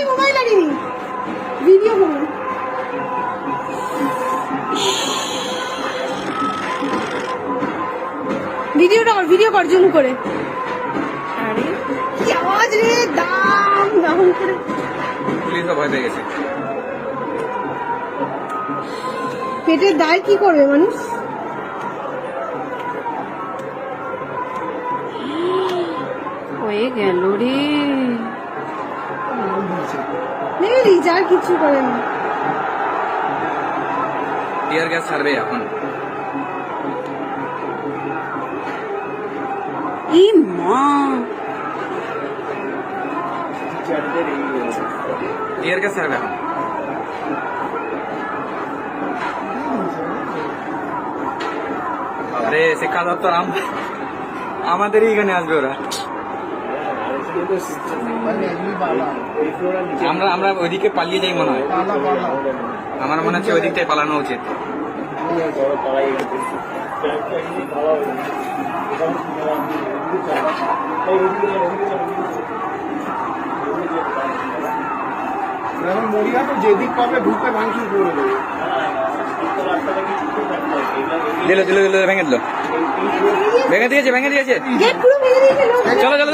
Mobile লাগিনি video করুন। Video কর zoom করে। আরে কি আওয়াজ রে, দাম দাম করে পুলিশ ভয় পেয়ে গেছে। পেটের দায় কি করবে মানুষ? হয়ে গেল রে, আর কিছু করে না। টিয়ার গ্যাস ছাড়বে এখন। ই মা, টিয়ার গ্যাস ছাড়বে এখন। আরে শিক্ষা দপ্তর আমাদেরই এখানে আসবে ওরা। আমরা ওইদিকে পালিয়ে যাই মনে হয়। আমার মনে হচ্ছে ওই দিকটাই পালানো উচিত। মরিয়া তো যেদিক পাবে ঢুকে ভাঙচুর করে দেবে। দিল ভেঙে দিয়েছে। পুরো ভেঙে দিয়েছে। চলো চলো।